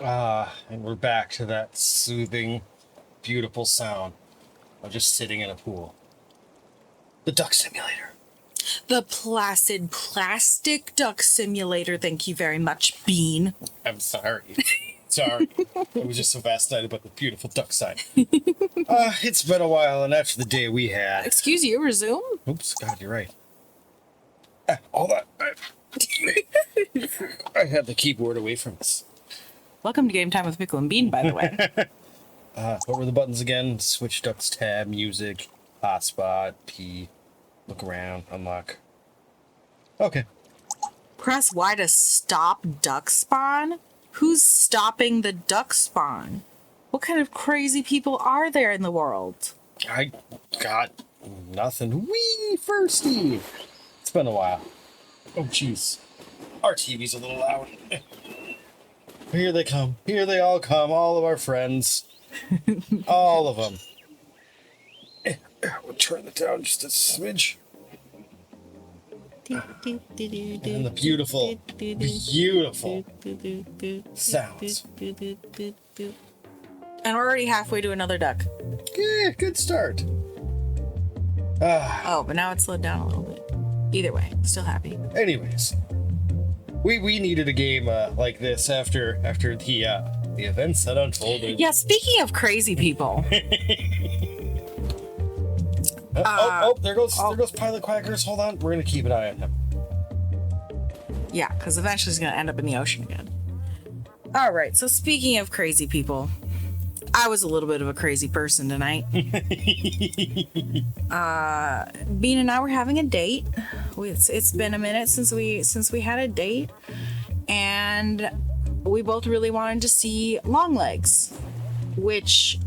And we're back to that soothing, beautiful sound of just sitting in a pool. The duck simulator. The placid plastic duck simulator. Thank you very much, Bean. I'm sorry. Sorry. I was just so fascinated about the beautiful duck sign. It's been a while, and after the day we had... Excuse you, resume? Oops, God, you're right. Hold on. I had the keyboard away from us. Welcome to Game Time with Pickle and Bean, by the way. What were the buttons again? Switch ducks, tab, music, hotspot, P, look around, unlock. Okay. Press Y to stop duck spawn? Who's stopping the duck spawn? What kind of crazy people are there in the world? I got nothing. Wee, firsty. It's been a while. Oh, jeez. Our TV's a little loud. Here they come. Here they all come. All of our friends. All of them. We'll turn it down just a smidge. And the beautiful, beautiful sounds. And we're already halfway to another duck. Yeah, good start. Oh, but now it's slowed down a little bit. Either way, still happy. Anyways, we needed a game like this after the events that unfolded. Yeah, speaking of crazy people. There goes Pilot Quackers. Hold on, we're gonna keep an eye on him. Yeah, because eventually he's gonna end up in the ocean again. All right, so speaking of crazy people, I was a little bit of a crazy person tonight. Bean and I were having a date. It's been a minute since we had a date, and we both really wanted to see Longlegs, which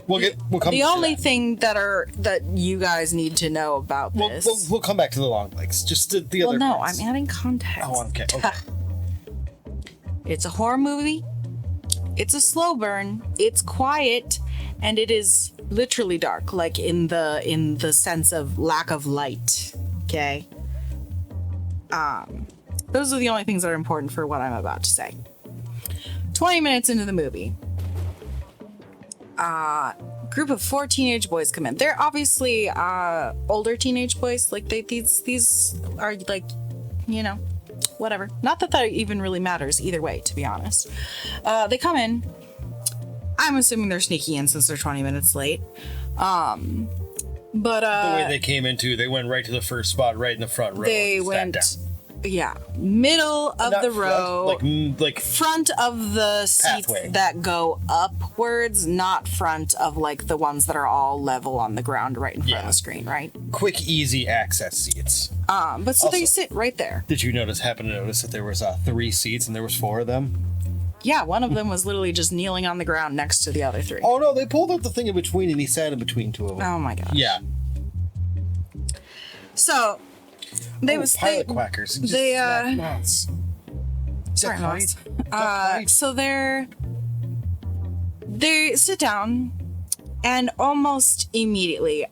We'll come. the only thing that you guys need to know about this. We'll come back to the long legs. Just the other. Well, no, parts. I'm adding context. Oh, okay. It's a horror movie. It's a slow burn. It's quiet, and it is literally dark, like in the sense of lack of light. Okay. Those are the only things that are important for what I'm about to say. 20 minutes into the movie, group of 4 teenage boys come in. They're obviously older teenage boys. Like these are like, whatever. Not that even really matters either way, to be honest. They come in. I'm assuming they're sneaking in since they're 20 minutes late. But the way they came into, they went right to the first spot, right in the front row. They went, middle of Not the front, row, like front of the seats pathway that go upwards, not front of like the ones that are all level on the ground right in front of the screen, right? quick, easy access seats. But so Also, they sit right there. Did you happen to notice that there was 3 seats and there was 4 of them? Yeah, one of them was literally just kneeling on the ground next to the other 3. Oh no, they pulled out the thing in between and he sat in between 2 of them. Oh my gosh. Yeah. So they Pilot Quackers. Sorry, Moss. So they sit down, and almost immediately,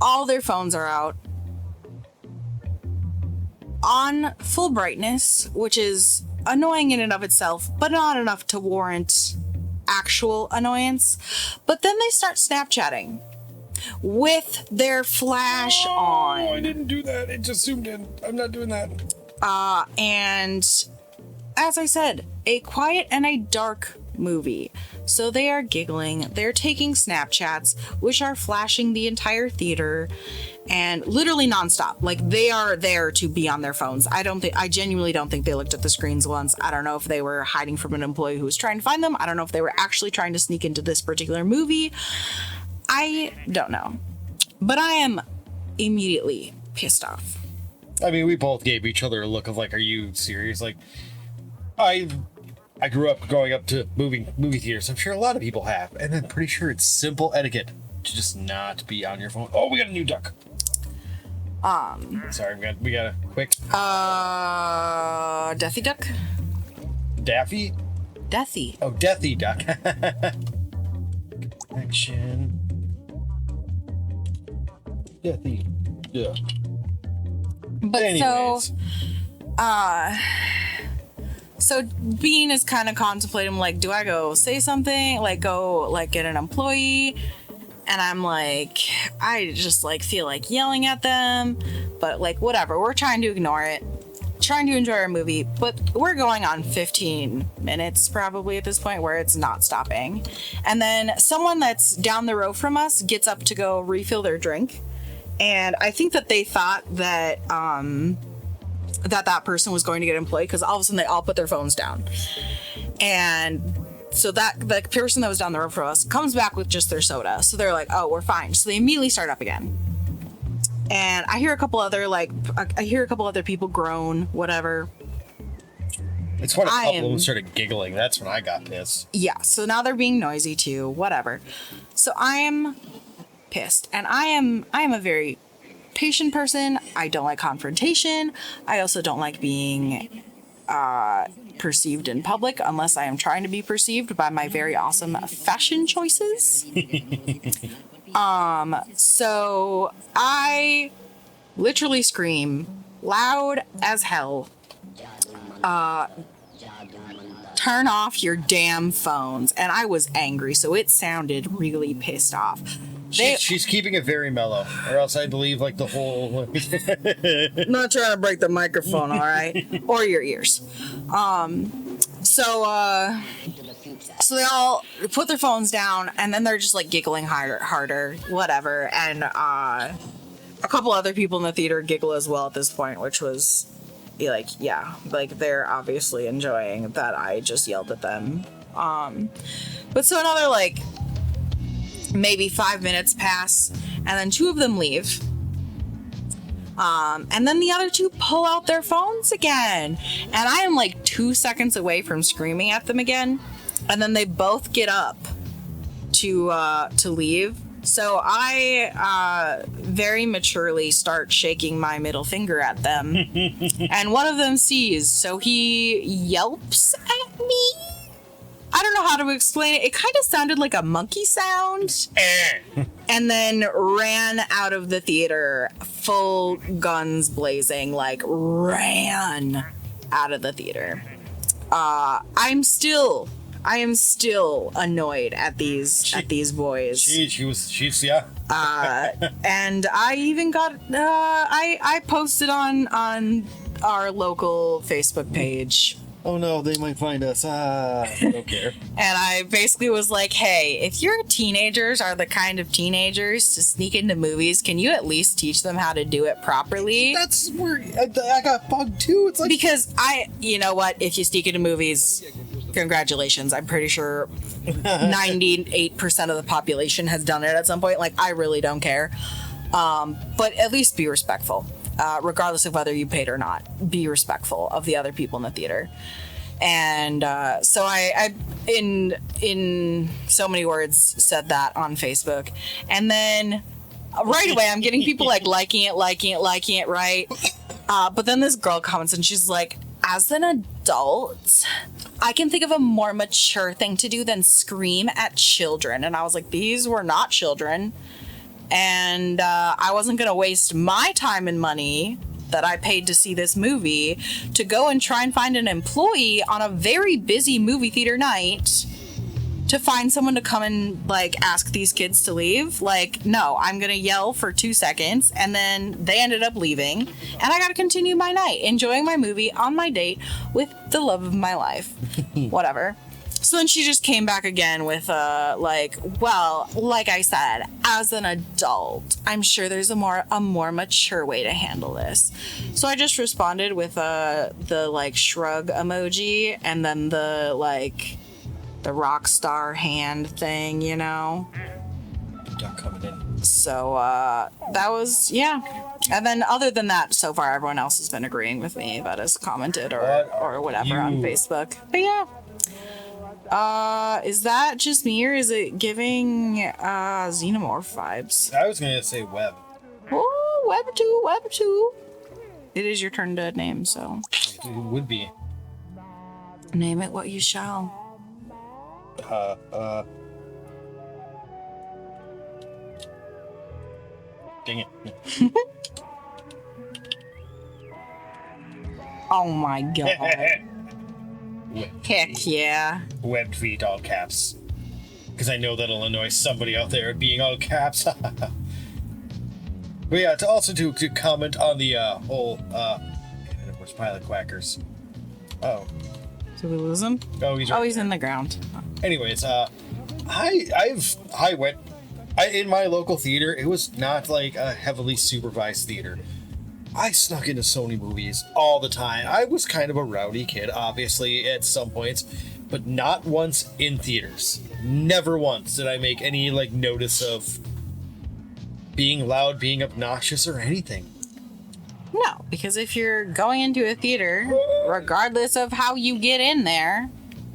all their phones are out on full brightness, which is annoying in and of itself, but not enough to warrant actual annoyance. But then they start Snapchatting with their flash on. Oh, I didn't do that. It just zoomed in. I'm not doing that. And as I said, a quiet and a dark movie. So they are giggling, they're taking Snapchats, which are flashing the entire theater, and literally nonstop. Like, they are there to be on their phones. I genuinely don't think they looked at the screens once. I don't know if they were hiding from an employee who was trying to find them. I don't know if they were actually trying to sneak into this particular movie. I don't know. But I am immediately pissed off. I mean, we both gave each other a look of like, are you serious? Like, I grew up going up to movie theaters. I'm sure a lot of people have. And I'm pretty sure it's simple etiquette to just not be on your phone. Oh, we got a new duck. Sorry, we got a quick. Deathy Duck? Daffy? Deathy. Oh, Deathy Duck. Action. Deathy Duck. But Anyways. so, So Bean is kind of contemplating, like, do I go say something? Like, go, like, get an employee? And I'm like, I just, like, feel like yelling at them. But, like, whatever. We're trying to ignore it. Trying to enjoy our movie. But we're going on 15 minutes, probably, at this point, where it's not stopping. And then someone that's down the road from us gets up to go refill their drink. And I think that they thought that, that person was going to get employed, because all of a sudden they all put their phones down. And so that the person that was down the road from us comes back with just their soda. So they're like, oh, we're fine. So they immediately start up again. And I hear a couple other people groan, whatever. It's when a couple of them started giggling. That's when I got pissed. Yeah, so now they're being noisy too, whatever. So I am pissed. And I am a very patient person. I don't like confrontation. I also don't like being perceived in public unless I am trying to be perceived by my very awesome fashion choices. So I literally scream loud as hell, turn off your damn phones. And I was angry, so it sounded really pissed off. She's keeping it very mellow, or else I'd believe like the whole. Not trying to break the microphone, all right, or your ears. So they all put their phones down, and then they're just like giggling harder, whatever. And a couple other people in the theater giggle as well at this point, which was like, yeah, like they're obviously enjoying that I just yelled at them. But so another like maybe 5 minutes pass, and then two of them leave. And then the other two pull out their phones again. And I am like 2 seconds away from screaming at them again. And then they both get up to leave. So I very maturely start shaking my middle finger at them. And one of them sees, so he yelps at me. I don't know how to explain it. It kind of sounded like a monkey sound. And then ran out of the theater, full guns blazing, like ran out of the theater. I am still annoyed at these boys. She's yeah. And I even got I posted on our local Facebook page. Oh no, they might find us. I don't care. And I basically was like, hey, if your teenagers are the kind of teenagers to sneak into movies, can you at least teach them how to do it properly? That's where I got bugged too. It's like, because you know what? If you sneak into movies, congratulations. I'm pretty sure 98% of the population has done it at some point. Like, I really don't care. But at least be respectful. Regardless of whether you paid or not, be respectful of the other people in the theater. And so I in so many words said that on Facebook, and then right away I'm getting people like liking it, right? But then this girl comments and she's like, as an adult, I can think of a more mature thing to do than scream at children. And I was like, these were not children. And I wasn't going to waste my time and money that I paid to see this movie to go and try and find an employee on a very busy movie theater night to find someone to come and like ask these kids to leave. Like, no, I'm going to yell for 2 seconds, and then they ended up leaving, and I got to continue my night enjoying my movie on my date with the love of my life. Whatever. So then she just came back again with, like, well, like I said, as an adult, I'm sure there's a more mature way to handle this. So I just responded with the, like, shrug emoji, and then the, like, the rock star hand thing, you know? Duck coming in. So, that was, yeah. And then other than that, so far, everyone else has been agreeing with me that has commented or whatever on Facebook. But yeah. Is that just me, or is it giving xenomorph vibes? I was gonna say web. Oh, web 2. It is your turn to name, so. It would be. Name it what you shall. Dang it. Oh my god. Heck yeah. Webbed feet, all caps. Because I know that'll annoy somebody out there being all caps. But yeah, to comment on the whole, where's Pilot Quackers? Oh. Did we lose him? Oh, he's right he's there. in the ground. Anyways, in my local theater, it was not like a heavily supervised theater. I snuck into Sony movies all the time. I was kind of a rowdy kid, obviously, at some points, but not once in theaters. Never once did I make any, like, notice of being loud, being obnoxious, or anything. No, because if you're going into a theater, regardless of how you get in there,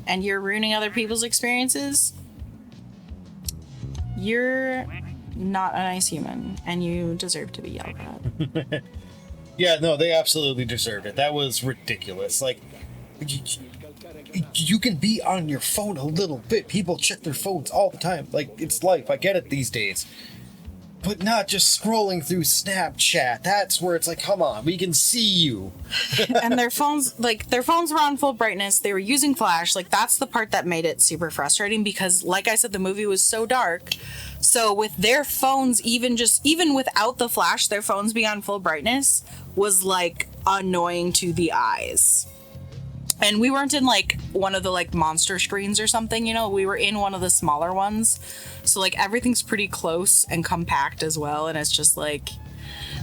and you're ruining other people's experiences, you're not a nice human, and you deserve to be yelled at. Yeah, no, they absolutely deserved it. That was ridiculous. Like, you can be on your phone a little bit. People check their phones all the time. Like, it's life. I get it these days. But not just scrolling through Snapchat. That's where it's like, come on, we can see you. And their phones were on full brightness. They were using flash. Like, that's the part that made it super frustrating because, like I said, the movie was so dark. So with their phones, even without the flash, their phones being on full brightness was, like, annoying to the eyes. And we weren't in, like, one of the, like, monster screens or something, you know? We were in one of the smaller ones. So, like, everything's pretty close and compact as well. And it's just, like,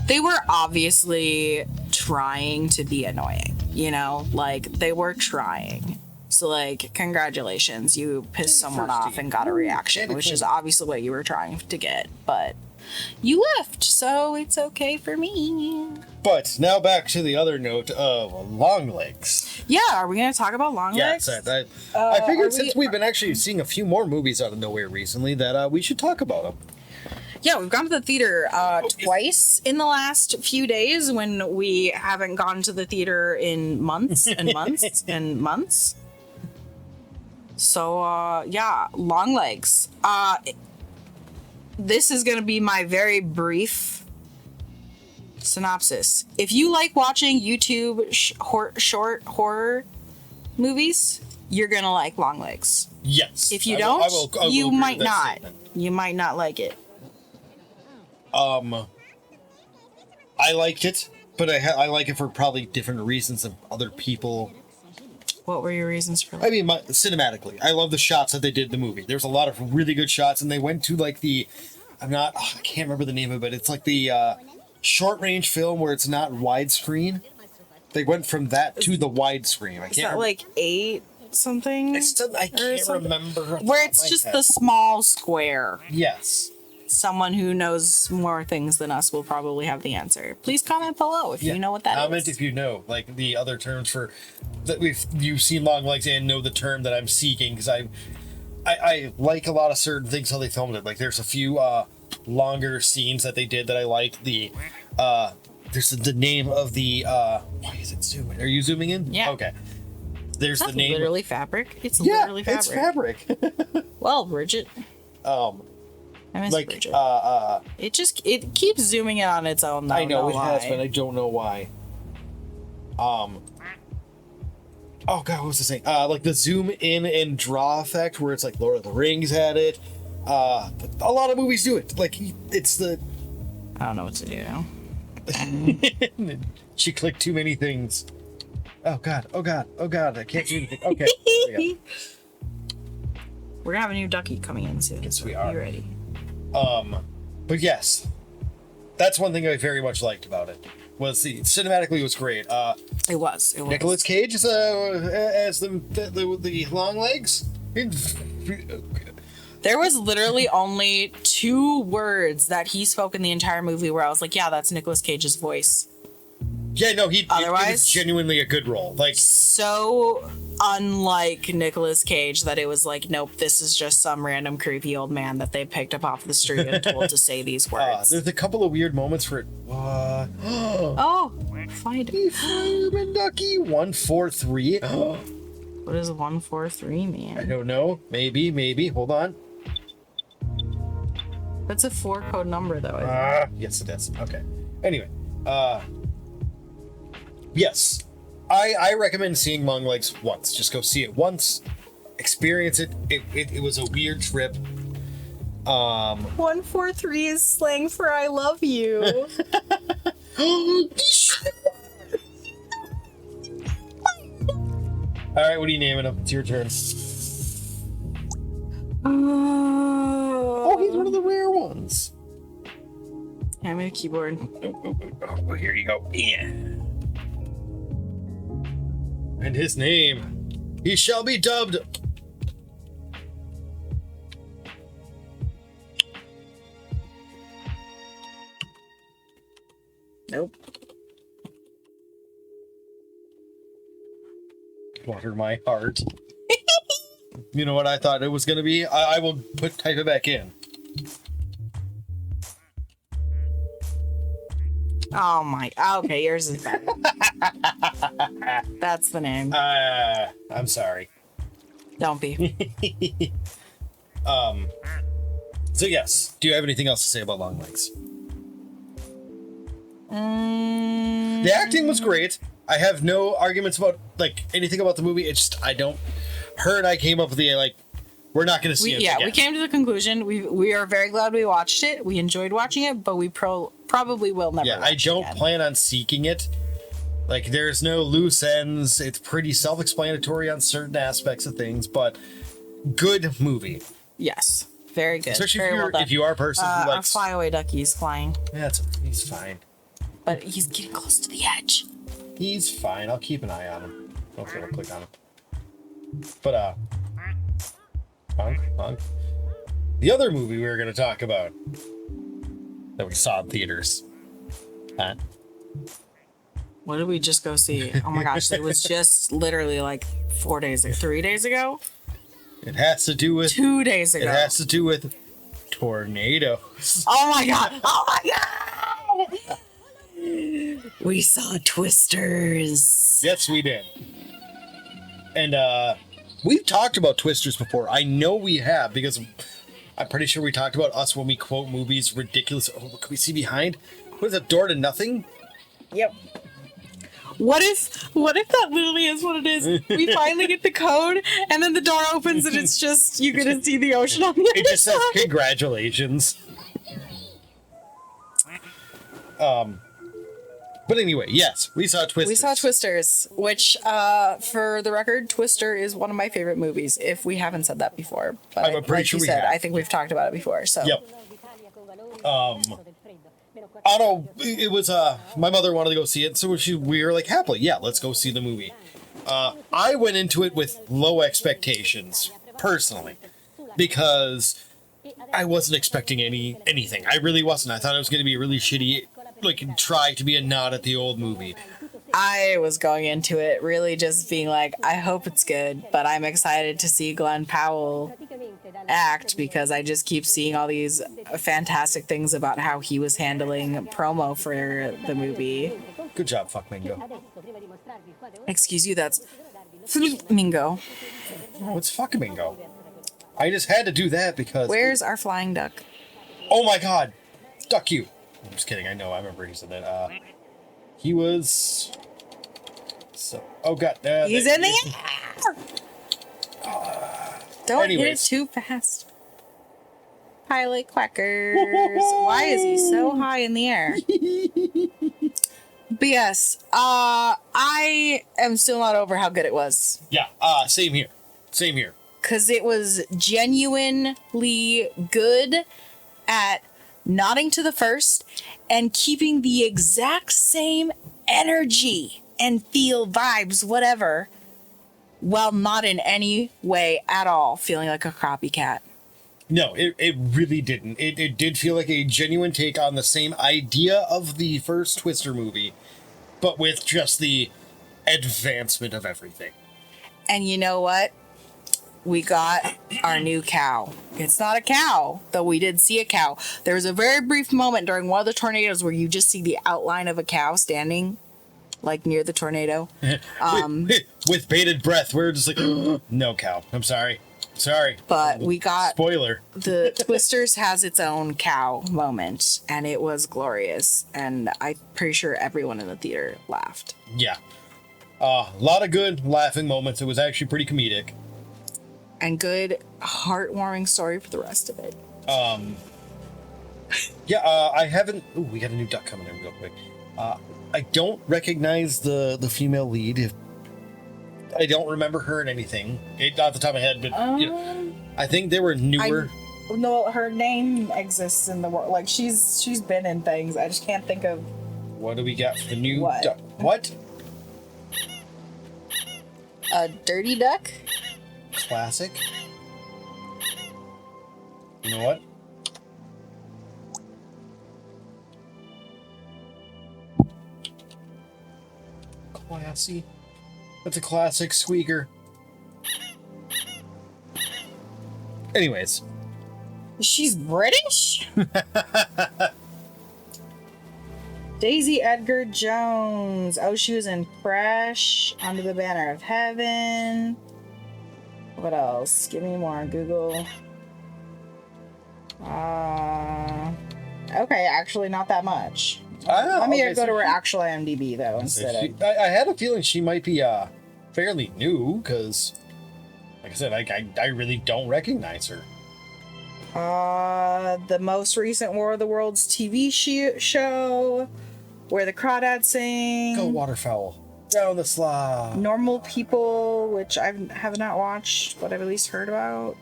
they were obviously trying to be annoying, you know? Like, they were trying. So, like, congratulations. You pissed someone off and got a reaction, which is obviously what you were trying to get. But you left, so it's okay for me. But now back to the other note of long legs. Yeah, are we going to talk about long legs? Yes, I figured since we've been actually seeing a few more movies out of nowhere recently that we should talk about them. Yeah, we've gone to the theater twice in the last few days when we haven't gone to the theater in months and months and months. So, yeah, long legs. This is going to be my very brief synopsis. If you like watching YouTube short horror movies, you're going to like Long Legs. Yes. If you don't, you might not. You might not like it. I liked it, but I like it for probably different reasons than other people. What were your reasons for that? I mean, cinematically, I love the shots that they did in the movie. There's a lot of really good shots, and they went to like I can't remember the name of it. It's like the short range film where it's not widescreen. They went from that to the widescreen. Is that like 8 something? I can't remember. Where it's just the small square. Yes. Someone who knows more things than us will probably have the answer. Please comment below if you know what that is. Comment if you know, like, the other terms for that. You've seen Long Legs and know the term that I'm seeking, because I like a lot of certain things how they filmed it. Like, there's a few longer scenes that they did that I like. There's the name of the why is it zooming? Are you zooming in? Yeah. Okay. There's the name. Literally fabric. It's yeah, literally fabric. It's fabric. Well, Bridget. I miss like Bridget. It keeps zooming in on its own. Though, I know it has, but I don't know why. Oh god, what was I saying? Like the zoom in and draw effect, where it's like Lord of the Rings had it. A lot of movies do it. Like it's the. I don't know what to do now. She clicked too many things. Oh god! I can't do anything. Okay. There we go. We're gonna have a new ducky coming in soon. Yes, we are. Be ready. But yes, that's one thing I very much liked about it. Was cinematically was great. It was. Nicolas Cage as the long legs. There was literally only 2 words that he spoke in the entire movie where I was like, yeah, that's Nicolas Cage's voice. Yeah, no, Otherwise, it was genuinely a good role. Like, so unlike Nicolas Cage that it was like, nope, this is just some random creepy old man that they picked up off the street and told to say these words. There's a couple of weird moments where oh, find it. Fireman Ducky 143. What does 143 mean? I don't know. Maybe. Hold on. That's a 4 code number though. Yes, it is. Okay. Anyway, yes. I recommend seeing Longlegs once. Just go see it once, experience it. It was a weird trip. 143 is slang for I love you. All right, what are you naming him? It's your turn. Oh, he's one of the rare ones. Hand me a keyboard. Oh, here you go. Yeah. And his name, he shall be dubbed. Nope. Water my heart. You know what I thought it was going to be? I will type it back in. Oh my. Okay, yours is better. That's the name. I'm sorry. Don't be. So yes, do you have anything else to say about Longlegs? The acting was great. I have no arguments about like anything about the movie. It's just her and I came up with the we're not going to see it. Yeah, again. we came to the conclusion. We are very glad we watched it. We enjoyed watching it, but we probably will never. Yeah, watch I don't it again. plan on seeking it. Like, there's no loose ends. It's pretty self-explanatory on certain aspects of things, but good movie. Yes, very good. Especially very well done. if you are a person who Our likes. flyaway ducky's flying, Yeah, he's fine. but he's getting close to the edge. He's fine. I'll keep an eye on him. Hopefully, I'll click on him. But Honk. The other movie we were going to talk about that we saw in theaters. Huh? What did we just go see? Oh my gosh, it was just literally like 3 days ago? It has to do with 2 days ago. It has to do with tornadoes. Oh my god! Oh my god! We saw Twisters. Yes, we did. And we've talked about Twisters before. I know we have because I'm pretty sure we talked about us when we quote movies ridiculous. Oh, what can we see behind? What is it? Door to Nothing? Yep. What if that literally is what it is? We finally get the code, and then the door opens, and it's just you get to see the ocean on the It other just says side. congratulations. But anyway, yes, we saw Twisters. We saw Twisters, which, for the record, Twister is one of my favorite movies. If we haven't said that before, but I'm pretty sure you we said, have. I think we've talked about it before. So Yep. I don't know. It was my mother wanted to go see it, so we were like happily, yeah, let's go see the movie. I went into it with low expectations personally because I wasn't expecting anything. I really wasn't. I thought it was going to be a really shitty, try to be a nod at the old movie. I was going into it really just being like, I hope it's good, but I'm excited to see Glenn Powell act because I just keep seeing all these fantastic things about how he was handling promo for the movie. Good job, fuck Mingo. Excuse you, that's Mingo. What's fuck Mingo? I just had to do that because. Where's our flying duck? Oh my god, duck you. I'm just kidding. I know. I remember he said that. He was. So. Oh god. He's in the air. Don't hit it anyways. too fast. Pilot quackers. Why is he so high in the air? But yes, I am still not over how good it was. Yeah. Same here. Same here. Because it was genuinely good at nodding to the first and keeping the exact same energy and feel, vibes, whatever, while not in any way at all feeling like a copycat. No, it really didn't. It did feel like a genuine take on the same idea of the first Twister movie, but with just the advancement of everything. And you know what? We got our new cow. It's not a cow, though we did see a cow. There was a very brief moment during one of the tornadoes where you just see the outline of a cow standing, near the tornado. With bated breath, we're just like, no cow. I'm sorry. But we got... Spoiler. The Twisters has its own cow moment, and it was glorious. And I'm pretty sure everyone in the theater laughed. Yeah. A lot of good laughing moments. It was actually pretty comedic. And good, heartwarming story for the rest of it. Yeah, I haven't... Ooh, we got a new duck coming in real quick. I don't recognize the female lead. I don't remember her in anything. Not the top of my head, but I think they were newer. No, her name exists in the world. Like, she's been in things. I just can't think of... What do we got for the new What? duck? What? A dirty duck? Classic. You know what? Classy. That's a classic squeaker. Anyways. She's British? Daisy Edgar Jones. Oh, she was in Fresh, Under the Banner of Heaven. What else? Give me more. Google. Okay, actually not that much. Let me go to her actual IMDb though instead of... I had a feeling she might be fairly new because, like I said, I really don't recognize her. The most recent War of the Worlds TV show, Where the Crawdads Sing. Go waterfowl. Down the slide. Normal People, which I have not watched, but I've at least heard about.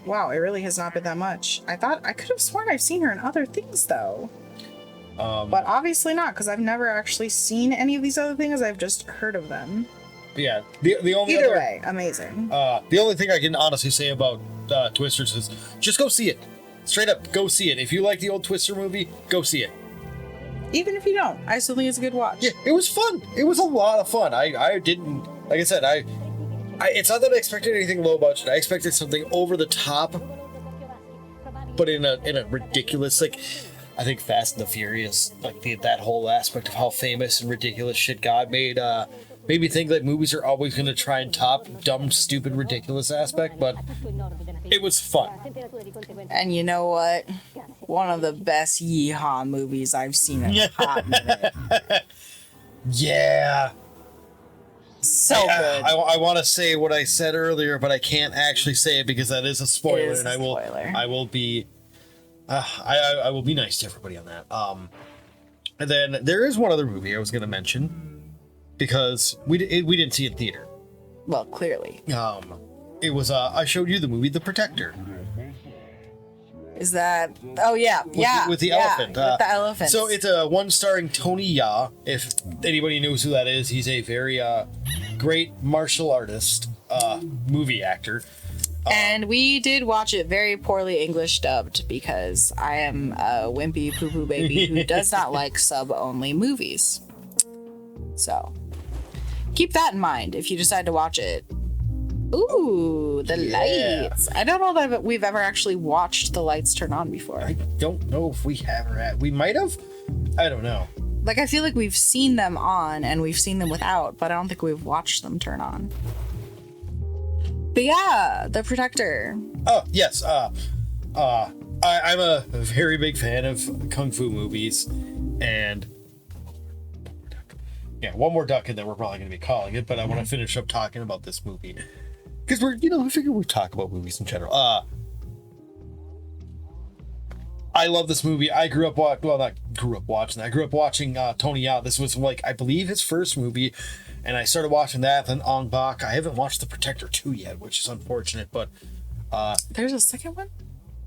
Wow, it really has not been that much. I could have sworn I've seen her in other things though. But obviously not, because I've never actually seen any of these other things. I've just heard of them. Yeah, the only Either way, amazing. The only thing I can honestly say about Twisters is just go see it. Straight up, go see it. If you like the old Twister movie, go see it. Even if you don't, I still think it's a good watch. Yeah, it was fun. It was a lot of fun. I didn't, like I said, it's not that I expected anything low budget. I expected something over the top, but in a ridiculous, like, I think Fast and the Furious, like that whole aspect of how famous and ridiculous shit got made me think that movies are always going to try and top dumb, stupid, ridiculous aspect, but it was fun. And you know what? One of the best yeehaw movies I've seen in a hot minute. Yeah. So good. I want to say what I said earlier, but I can't actually say it because that is a spoiler, It is and a I will be I will be nice to everybody on that. And then there is one other movie I was going to mention because we didn't see it in theater. Well, clearly. It was I showed you the movie The Protector. Is that... Oh, yeah. With the elephant. With the elephant. So it's a one starring Tony Ya. If anybody knows who that is, he's a very great martial artist, movie actor. And we did watch it very poorly English dubbed because I am a wimpy poo-poo baby who does not like sub-only movies. So, keep that in mind if you decide to watch it. Ooh, the lights. I don't know that we've ever actually watched the lights turn on before. I don't know if we have or have. We might have. I don't know. Like, I feel like we've seen them on and we've seen them without, but I don't think we've watched them turn on. But yeah, The Protector. Oh, yes. I'm a very big fan of Kung Fu movies. And yeah, one more duck and then we're probably going to be calling it. But I want to finish up talking about this movie. Because I figure we talk about movies in general. I love this movie. I grew up watching Tony Ya. This was I believe his first movie. And I started watching that, then Ong Bak. I haven't watched The Protector 2 yet, which is unfortunate, but... There's a second one?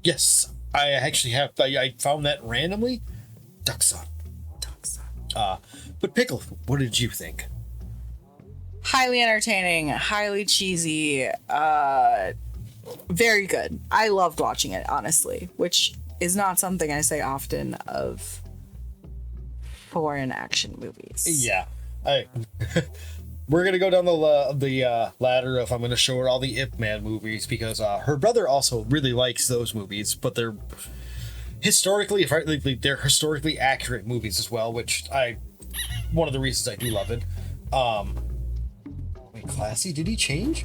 Yes. I actually have. I found that randomly. Duck Son. But Pickle, what did you think? Highly entertaining, highly cheesy, very good. I loved watching it, honestly, which is not something I say often of foreign action movies. Yeah. We're going to go down the ladder of I'm going to show her all the Ip Man movies because her brother also really likes those movies, but they're historically accurate movies as well, which one of the reasons I do love it. Wait, Classy, did he change?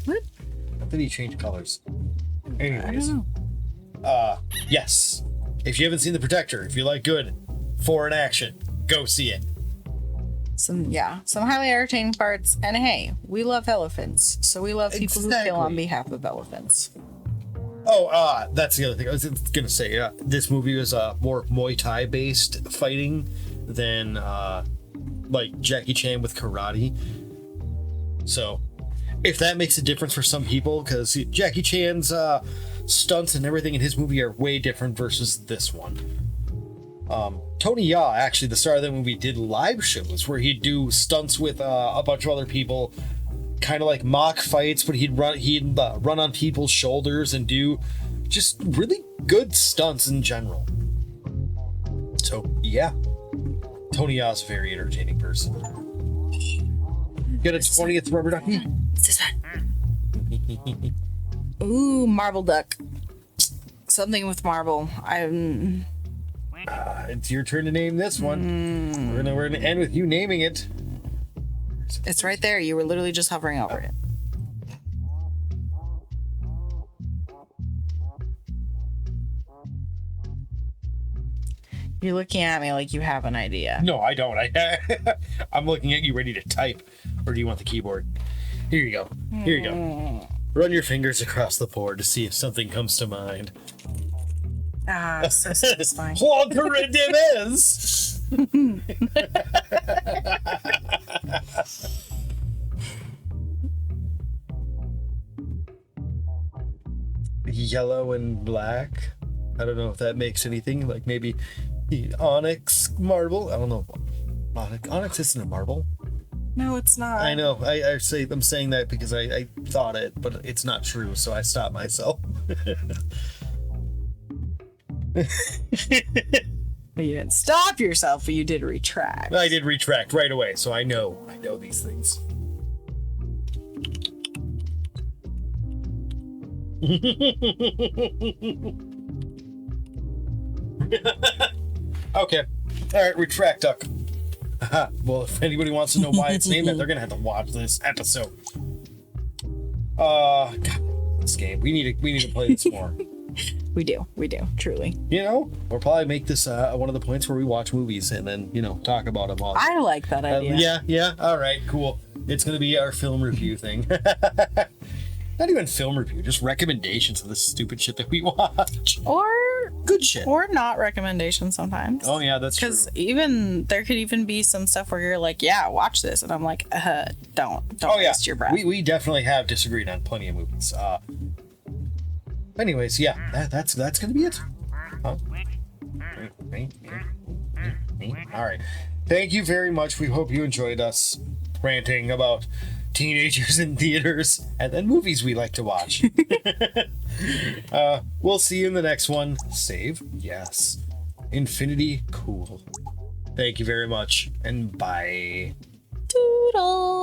What? Did he change colors? Anyways. I don't know. Yes. If you haven't seen The Protector, if you like good foreign action, go see it. some highly entertaining parts. And hey, we love elephants, so we love people who kill on behalf of elephants. Oh, that's the other thing I was gonna say. This movie was more Muay Thai based fighting than like Jackie Chan with karate. So, if that makes a difference for some people, because Jackie Chan's stunts and everything in his movie are way different versus this one. Tony Yaw, actually, the star of the movie, did live shows where he'd do stunts with a bunch of other people, kind of like mock fights, but he'd run on people's shoulders and do just really good stunts in general. So yeah, Tony Yaw's a very entertaining person. Get a 20th rubber ducky. What's this one? Ooh, marble duck. Something with marble. It's your turn to name this one. We're gonna end with you naming it. It's right there. You were literally just hovering over it. You're looking at me like you have an idea. No, I don't. I'm looking at you ready to type. Or do you want the keyboard? Here you go. Here you go. Run your fingers across the board to see if something comes to mind. Ah, so satisfying. Whatever it is. Yellow and black. I don't know if that makes anything. Like maybe the onyx marble. I don't know. Onyx isn't a marble. No, it's not. I know. I'm saying that because I thought it, but it's not true. So I stopped myself. You didn't stop yourself, but you did retract. I did retract right away, so I know these things. Okay. Alright, retract duck. Well, if anybody wants to know why it's named that, they're gonna have to watch this episode. God, this game. We need to play this more. We do, truly. You know, we'll probably make this one of the points where we watch movies and then, talk about them all. I like that idea. Yeah. All right, cool. It's going to be our film review thing. Not even film review, just recommendations of the stupid shit that we watch. Or good shit. Or not recommendations sometimes. Oh, yeah, that's true. Because there could even be some stuff where you're like, yeah, watch this. And I'm like, don't waste your breath. We definitely have disagreed on plenty of movies. Anyways, yeah, that's gonna be it. Huh? All right. Thank you very much. We hope you enjoyed us ranting about teenagers in theaters and then movies we like to watch. We'll see you in the next one. Save? Yes. Infinity? Cool. Thank you very much, and bye. Toodles.